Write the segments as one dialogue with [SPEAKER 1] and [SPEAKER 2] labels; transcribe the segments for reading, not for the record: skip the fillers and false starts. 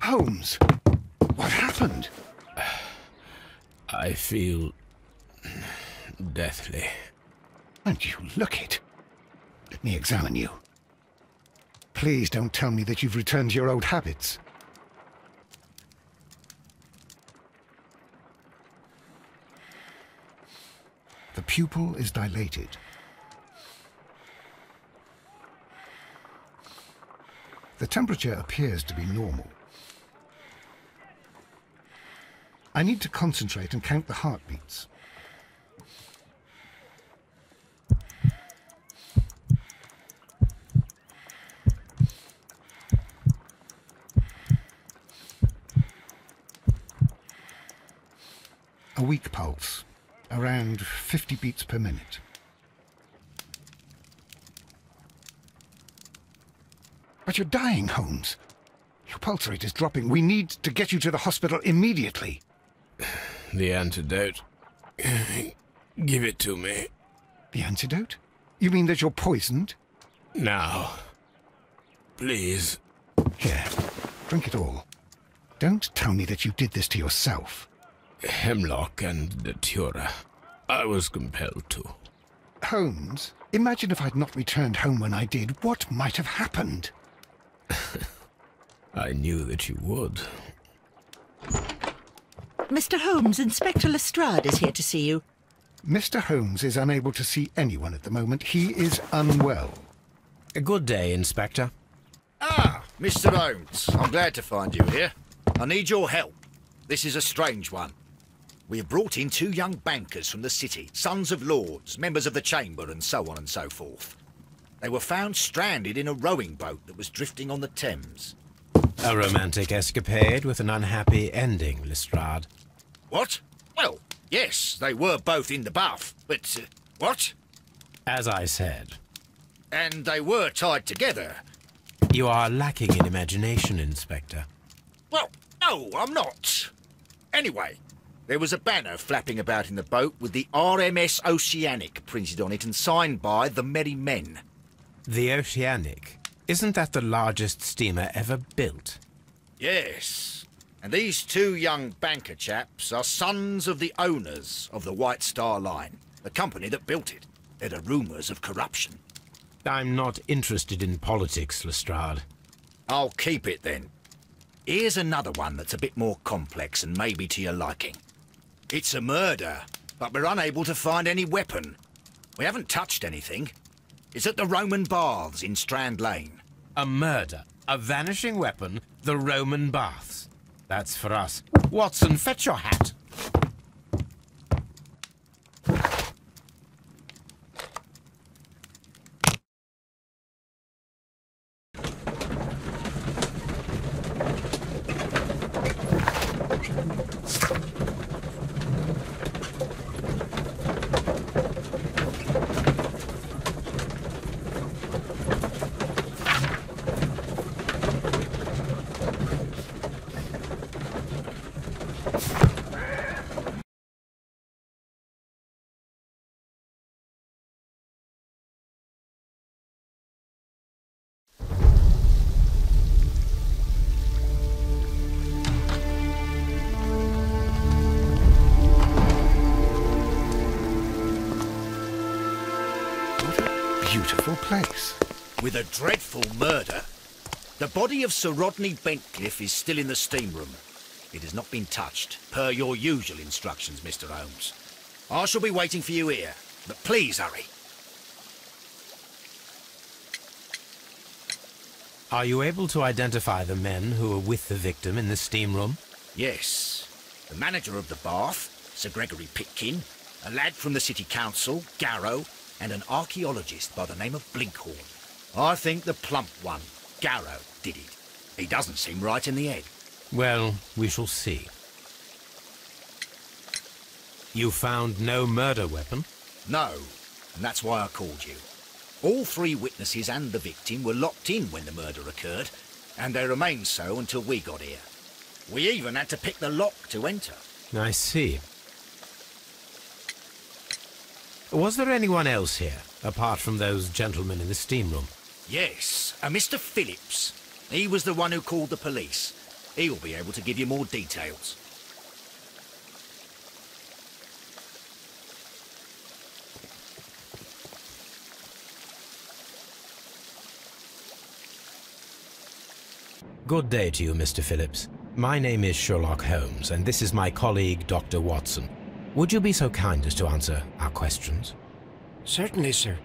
[SPEAKER 1] Holmes, what happened?
[SPEAKER 2] I feel deathly.
[SPEAKER 1] And you look it. Let me examine you. Please don't tell me that you've returned to your old habits. The pupil is dilated. The temperature appears to be normal. I need to concentrate and count the heartbeats. A weak pulse, around 50 beats per minute. But you're dying, Holmes. Your pulse rate is dropping. We need to get you to the hospital immediately.
[SPEAKER 2] The antidote. Give it to me.
[SPEAKER 1] The antidote? You mean that you're poisoned?
[SPEAKER 2] Now. Please.
[SPEAKER 1] Here, drink it all. Don't tell me that you did this to yourself.
[SPEAKER 2] Hemlock and datura. I was compelled to.
[SPEAKER 1] Holmes, imagine if I'd not returned home when I did. What might have happened?
[SPEAKER 2] I knew that you would.
[SPEAKER 3] Mr. Holmes, Inspector Lestrade is here to see you.
[SPEAKER 1] Mr. Holmes is unable to see anyone at the moment. He is unwell.
[SPEAKER 2] A good day, Inspector.
[SPEAKER 4] Ah, Mr. Holmes. I'm glad to find you here. I need your help. This is a strange one. We have brought in 2 young bankers from the city, sons of lords, members of the Chamber, and so on and so forth. They were found stranded in a rowing boat that was drifting on the Thames.
[SPEAKER 2] A romantic escapade with an unhappy ending, Lestrade.
[SPEAKER 4] What? Well, yes, they were both in the bath, but... what?
[SPEAKER 2] As I said.
[SPEAKER 4] And they were tied together.
[SPEAKER 2] You are lacking in imagination, Inspector.
[SPEAKER 4] Well, no, I'm not. Anyway, there was a banner flapping about in the boat with the RMS Oceanic printed on it and signed by the Merry Men.
[SPEAKER 2] The Oceanic? Isn't that the largest steamer ever built?
[SPEAKER 4] Yes. And these 2 young banker chaps are sons of the owners of the White Star Line, the company that built it. There are rumours of corruption.
[SPEAKER 2] I'm not interested in politics, Lestrade.
[SPEAKER 4] I'll keep it then. Here's another one that's a bit more complex and maybe to your liking. It's a murder, but we're unable to find any weapon. We haven't touched anything. It's at the Roman Baths in Strand Lane.
[SPEAKER 2] A murder, a vanishing weapon, the Roman Baths. That's for us. Watson, fetch your hat.
[SPEAKER 1] Beautiful place.
[SPEAKER 4] With a dreadful murder. The body of Sir Rodney Bentcliffe is still in the steam room. It has not been touched, per your usual instructions, Mr. Holmes. I shall be waiting for you here, but please hurry.
[SPEAKER 2] Are you able to identify the men who were with the victim in the steam room?
[SPEAKER 4] Yes. The manager of the bath, Sir Gregory Pitkin, a lad from the City Council, Garrow, and an archaeologist by the name of Blinkhorn. I think the plump one, Garrow, did it. He doesn't seem right in the head.
[SPEAKER 2] Well, we shall see. You found no murder weapon?
[SPEAKER 4] No, and that's why I called you. All 3 witnesses and the victim were locked in when the murder occurred, and they remained so until we got here. We even had to pick the lock to enter.
[SPEAKER 2] I see. Was there anyone else here, apart from those gentlemen in the steam room?
[SPEAKER 4] Yes, a Mr. Phillips. He was the one who called the police. He'll be able to give you more details.
[SPEAKER 2] Good day to you, Mr. Phillips. My name is Sherlock Holmes, and this is my colleague, Dr. Watson. Would you be so kind as to answer our questions?
[SPEAKER 5] Certainly, sir.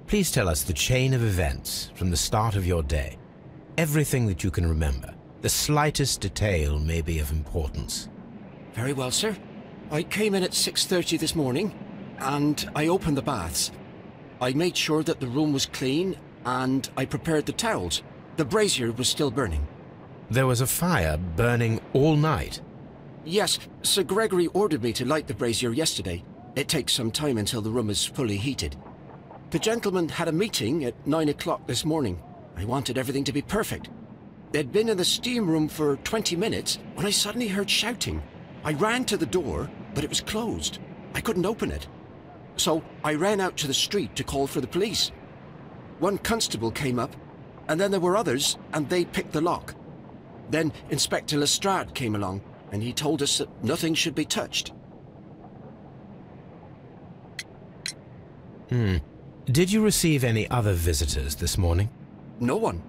[SPEAKER 2] Please tell us the chain of events from the start of your day. Everything that you can remember. The slightest detail may be of importance.
[SPEAKER 5] Very well, sir. I came in at 6:30 this morning, and I opened the baths. I made sure that the room was clean, and I prepared the towels. The brazier was still burning.
[SPEAKER 2] There was a fire burning all night.
[SPEAKER 5] Yes, Sir Gregory ordered me to light the brazier yesterday. It takes some time until the room is fully heated. The gentleman had a meeting at 9 o'clock this morning. I wanted everything to be perfect. They'd been in the steam room for 20 minutes when I suddenly heard shouting. I ran to the door, but it was closed. I couldn't open it. So I ran out to the street to call for the police. One constable came up, and then there were others, and they picked the lock. Then Inspector Lestrade came along, and he told us that nothing should be touched.
[SPEAKER 2] Did you receive any other visitors this morning?
[SPEAKER 5] No one.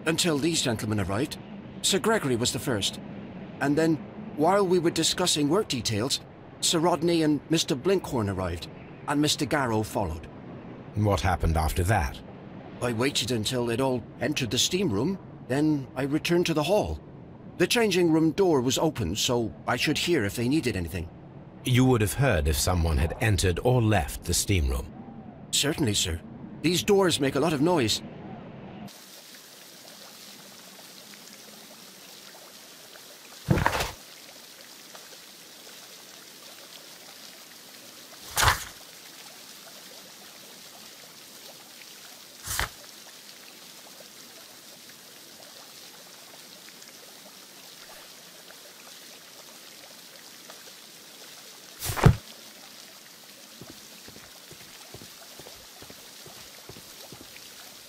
[SPEAKER 5] Until these gentlemen arrived. Sir Gregory was the first. And then, while we were discussing work details, Sir Rodney and Mr. Blinkhorn arrived, and Mr. Garrow followed.
[SPEAKER 2] What happened after that?
[SPEAKER 5] I waited until they'd all entered the steam room, then I returned to the hall. The changing room door was open, so I should hear if they needed anything.
[SPEAKER 2] You would have heard if someone had entered or left the steam room.
[SPEAKER 5] Certainly, sir. These doors make a lot of noise.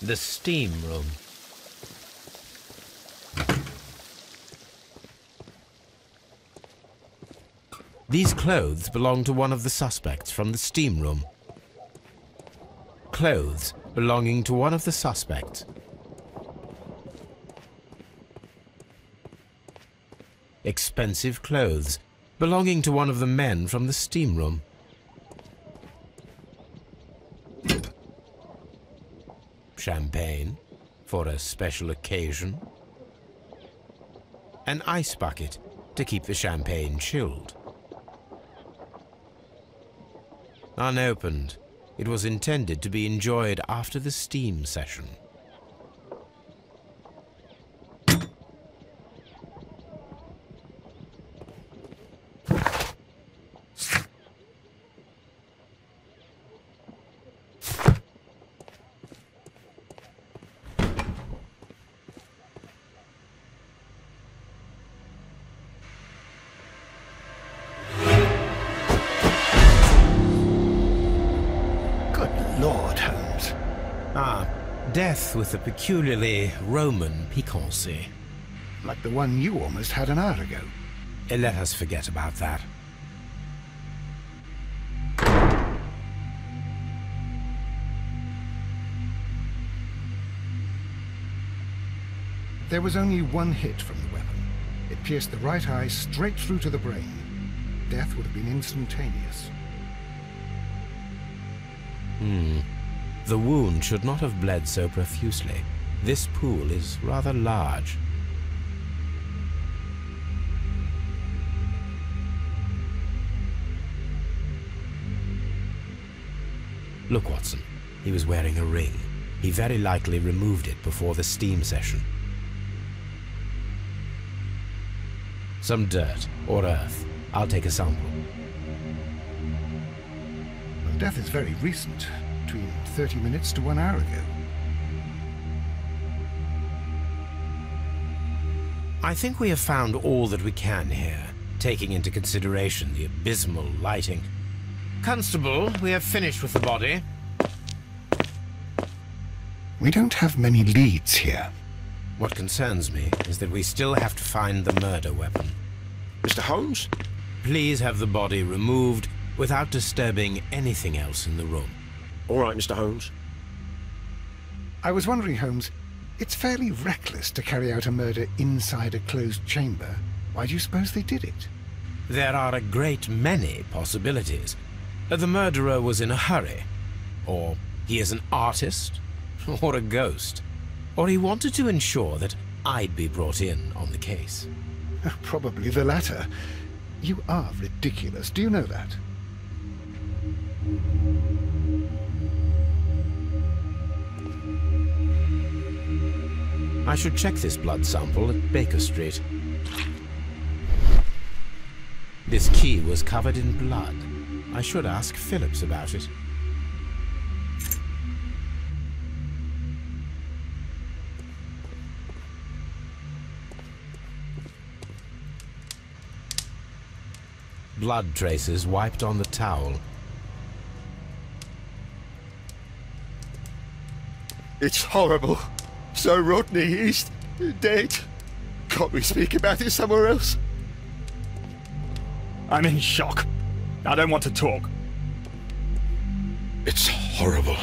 [SPEAKER 2] The steam room. These clothes belong to one of the suspects from the steam room. Clothes belonging to one of the suspects. Expensive clothes belonging to one of the men from the steam room. Champagne for a special occasion. An ice bucket to keep the champagne chilled. Unopened, it was intended to be enjoyed after the steam session.
[SPEAKER 1] Lord, Holmes.
[SPEAKER 2] Death with a peculiarly Roman piquancy.
[SPEAKER 1] Like the one you almost had an hour ago.
[SPEAKER 2] Let us forget about that.
[SPEAKER 1] There was only one hit from the weapon. It pierced the right eye straight through to the brain. Death would have been instantaneous.
[SPEAKER 2] The wound should not have bled so profusely. This pool is rather large. Look, Watson, he was wearing a ring. He very likely removed it before the steam session. Some dirt or earth. I'll take a sample.
[SPEAKER 1] The death is very recent, between 30 minutes to 1 hour ago.
[SPEAKER 2] I think we have found all that we can here, taking into consideration the abysmal lighting. Constable, we have finished with the body.
[SPEAKER 1] We don't have many leads here.
[SPEAKER 2] What concerns me is that we still have to find the murder weapon.
[SPEAKER 5] Mr. Holmes?
[SPEAKER 2] Please have the body removed without disturbing anything else in the room.
[SPEAKER 5] All right, Mr. Holmes.
[SPEAKER 1] I was wondering, Holmes, it's fairly reckless to carry out a murder inside a closed chamber. Why do you suppose they did it?
[SPEAKER 2] There are a great many possibilities. The murderer was in a hurry, or he is an artist, or a ghost, or he wanted to ensure that I'd be brought in on the case.
[SPEAKER 1] Probably the latter. You are ridiculous, do you know that?
[SPEAKER 2] I should check this blood sample at Baker Street. This key was covered in blood. I should ask Phillips about it. Blood traces wiped on the towel.
[SPEAKER 6] It's horrible. So Rodney, he's dead. Can't we speak about it somewhere else?
[SPEAKER 7] I'm in shock. I don't want to talk.
[SPEAKER 6] It's horrible.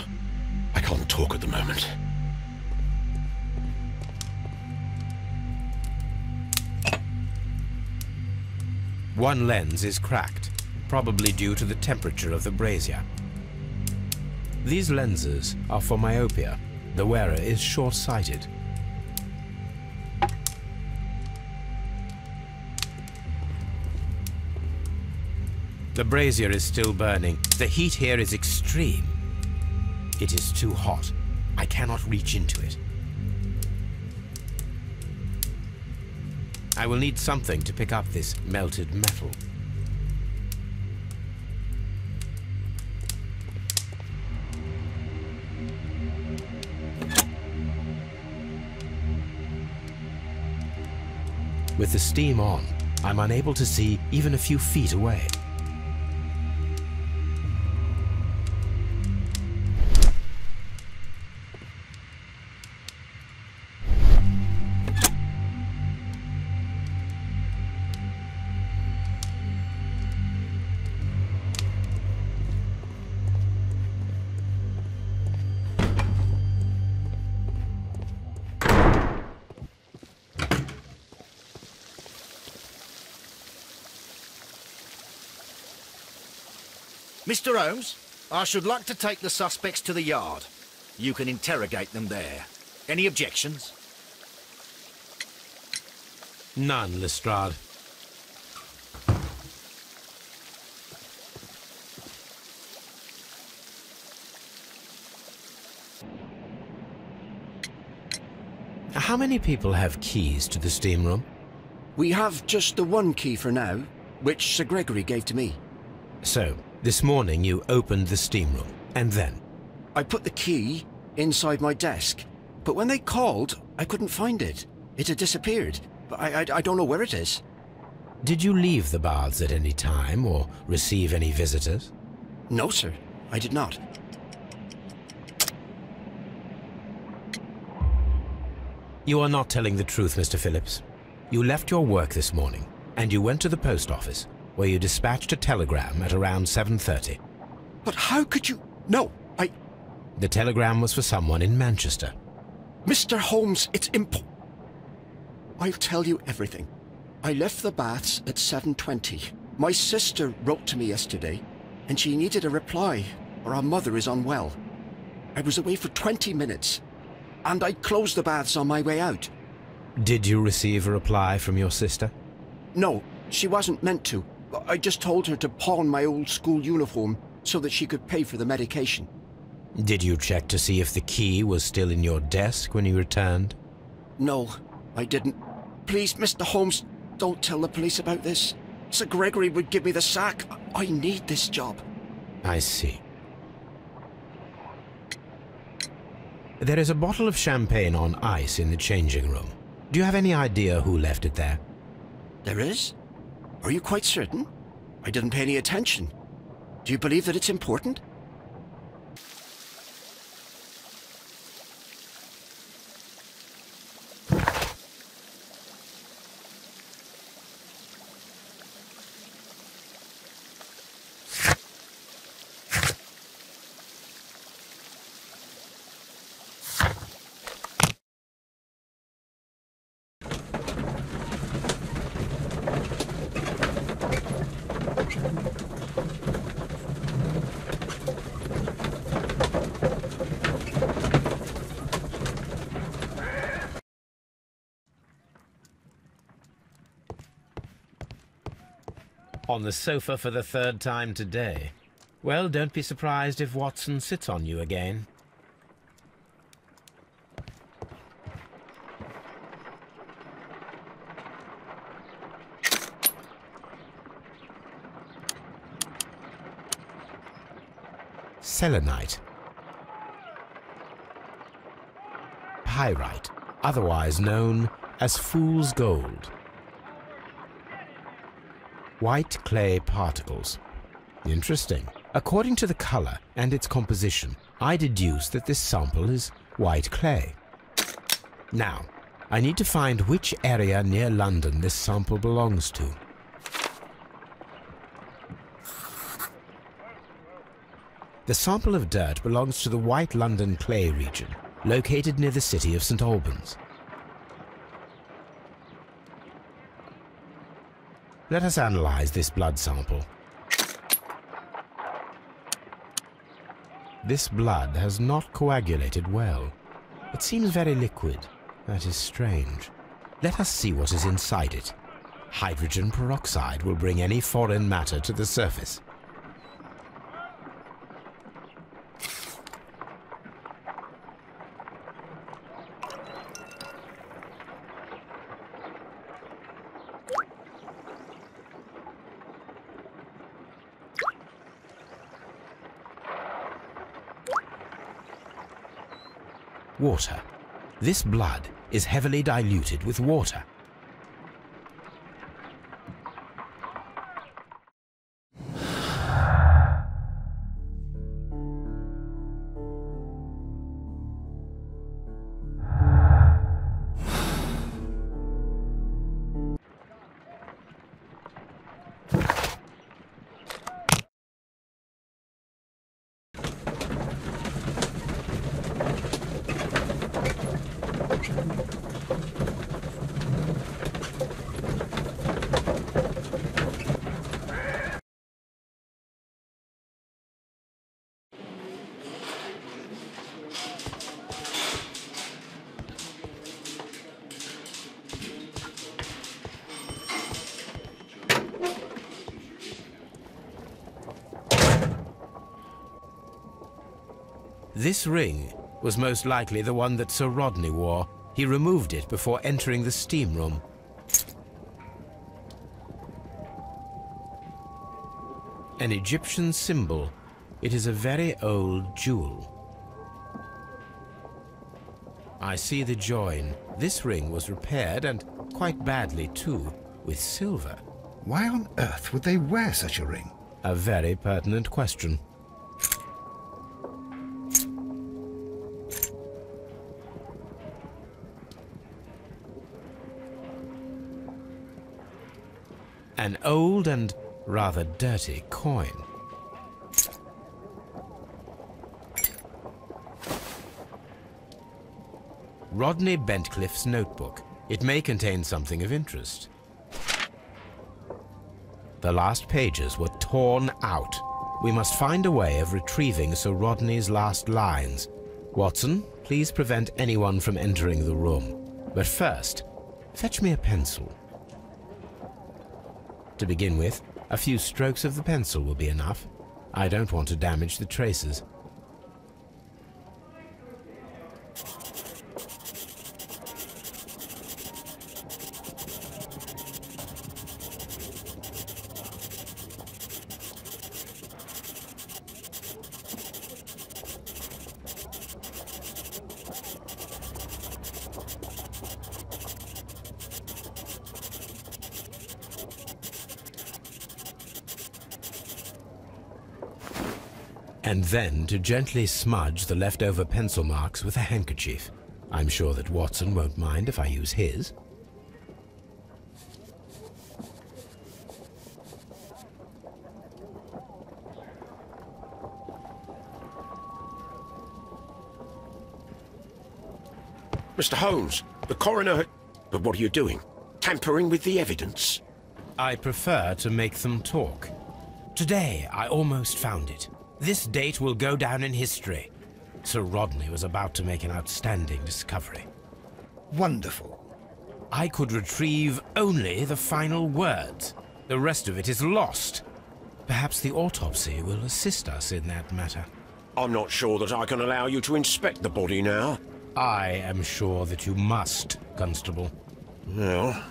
[SPEAKER 6] I can't talk at the moment.
[SPEAKER 2] One lens is cracked, probably due to the temperature of the brazier. These lenses are for myopia. The wearer is short-sighted. The brazier is still burning. The heat here is extreme. It is too hot. I cannot reach into it. I will need something to pick up this melted metal. With the steam on, I'm unable to see even a few feet away.
[SPEAKER 4] Mr. Holmes, I should like to take the suspects to the yard. You can interrogate them there. Any objections?
[SPEAKER 2] None, Lestrade. How many people have keys to the steam room?
[SPEAKER 5] We have just the one key for now, which Sir Gregory gave to me.
[SPEAKER 2] So, this morning you opened the steam room, and then?
[SPEAKER 5] I put the key inside my desk, but when they called, I couldn't find it. It had disappeared, but I don't know where it is.
[SPEAKER 2] Did you leave the baths at any time, or receive any visitors?
[SPEAKER 5] No, sir, I did not.
[SPEAKER 2] You are not telling the truth, Mr. Phillips. You left your work this morning, and you went to the post office, where you dispatched a telegram at around 7:30.
[SPEAKER 5] But how could you... No,
[SPEAKER 2] The telegram was for someone in Manchester.
[SPEAKER 5] Mr. Holmes, it's I'll tell you everything. I left the baths at 7:20. My sister wrote to me yesterday, and she needed a reply, or our mother is unwell. I was away for 20 minutes, and I closed the baths on my way out.
[SPEAKER 2] Did you receive a reply from your sister?
[SPEAKER 5] No, she wasn't meant to. I just told her to pawn my old school uniform so that she could pay for the medication.
[SPEAKER 2] Did you check to see if the key was still in your desk when you returned?
[SPEAKER 5] No, I didn't. Please, Mr. Holmes, don't tell the police about this. Sir Gregory would give me the sack. I need this job.
[SPEAKER 2] I see. There is a bottle of champagne on ice in the changing room. Do you have any idea who left it there?
[SPEAKER 5] There is? Are you quite certain? I didn't pay any attention. Do you believe that it's important?
[SPEAKER 2] On the sofa for the third time today. Well, don't be surprised if Watson sits on you again. Selenite. Pyrite, otherwise known as fool's gold. White clay particles. Interesting. According to the color and its composition, I deduce that this sample is white clay. Now, I need to find which area near London this sample belongs to. The sample of dirt belongs to the White London clay region, located near the city of St. Albans. Let us analyze this blood sample. This blood has not coagulated well. It seems very liquid. That is strange. Let us see what is inside it. Hydrogen peroxide will bring any foreign matter to the surface. Water. This blood is heavily diluted with water. This ring was most likely the one that Sir Rodney wore. He removed it before entering the steam room. An Egyptian symbol. It is a very old jewel. I see the join. This ring was repaired, and quite badly too, with silver.
[SPEAKER 1] Why on earth would they wear such a ring?
[SPEAKER 2] A very pertinent question. An old and rather dirty coin. Rodney Bentcliffe's notebook. It may contain something of interest. The last pages were torn out. We must find a way of retrieving Sir Rodney's last lines. Watson, please prevent anyone from entering the room. But first, fetch me a pencil. To begin with, a few strokes of the pencil will be enough. I don't want to damage the traces. and then to gently smudge the leftover pencil marks with a handkerchief. I'm sure that Watson won't mind if I use his.
[SPEAKER 8] Mr. Holmes, the coroner... But what are you doing? Tampering with the evidence?
[SPEAKER 2] I prefer to make them talk. Today, I almost found it. This date will go down in history. Sir Rodney was about to make an outstanding discovery.
[SPEAKER 1] Wonderful.
[SPEAKER 2] I could retrieve only the final words. The rest of it is lost. Perhaps the autopsy will assist us in that matter.
[SPEAKER 8] I'm not sure that I can allow you to inspect the body now.
[SPEAKER 2] I am sure that you must, Constable.
[SPEAKER 8] Well...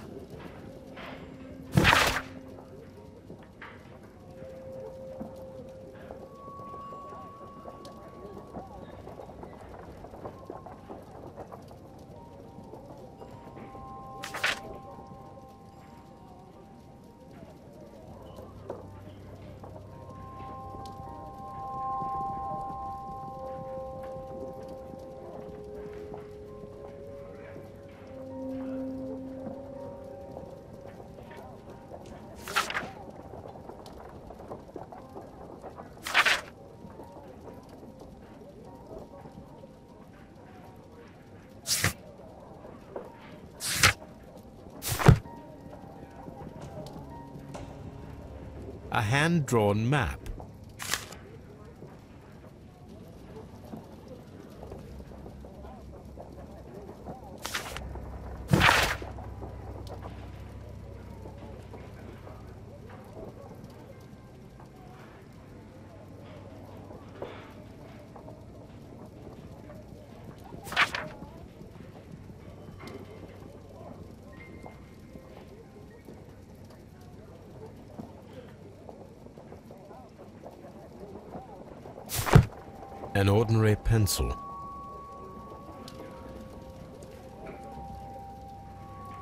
[SPEAKER 2] A hand-drawn map. An ordinary pencil.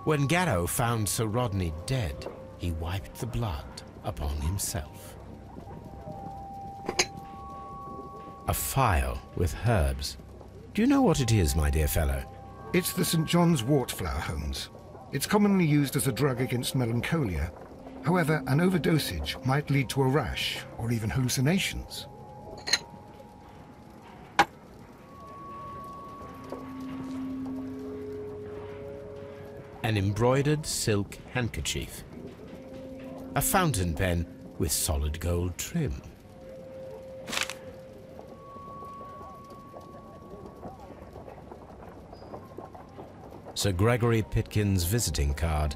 [SPEAKER 2] When Garrow found Sir Rodney dead, he wiped the blood upon himself. A phial with herbs. Do you know what it is, my dear fellow?
[SPEAKER 1] It's the St. John's wort flower, Holmes. It's commonly used as a drug against melancholia. However, an overdosage might lead to a rash or even hallucinations.
[SPEAKER 2] An embroidered silk handkerchief. A fountain pen with solid gold trim. Sir Gregory Pitkin's visiting card